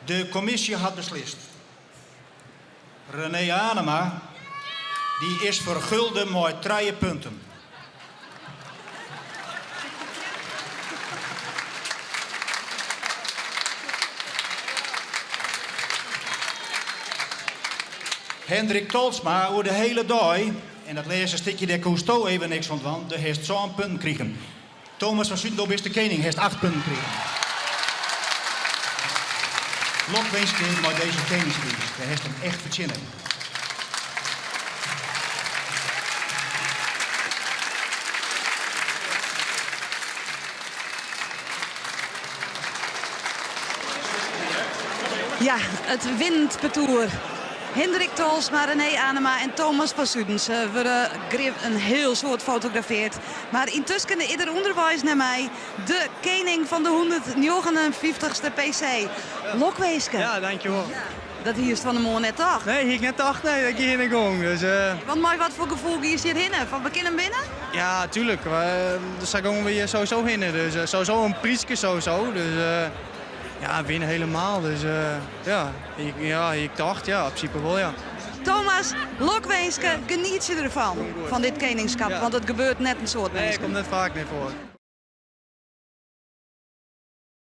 De commissie had beslist. René Anema, die is vergulden met 3 punten. Hendrik Tolsma over de hele dag, en dat lezen stukje de Cousteau even niks van, want de heeft zo'n punten kregen. Thomas van Sudendorp is de koning, heeft 8 punten kregen. Lok wens keer maar deze koningsprijs, hij heeft hem echt verzinnen. Ja, het windbetoer. Hendrik Tolsma, René Anema en Thomas van Sudens worden een heel soort fotografeerd. Maar intussen ieder onderwijs naar mij de koning van de 159ste PC. Lokweeske. Ja, dankjewel. Dat hier is van de morgen net toch? Nee, ik net 8, nee, dat ik hier in de gong. Dus, Want mooi, wat voor gevoel hier zit hinnen? Van we kunnen binnen? ja, tuurlijk. Dus daar komen we hier sowieso in. Dus sowieso een prijsje sowieso. Dus ja, winnen helemaal. Dus ik dacht, ja, in principe wel, ja. Thomas, Lokweeske, geniet je ervan? Van dit koningschap, Ja. want het gebeurt net een soort Nee, mensen. komt net vaak niet voor.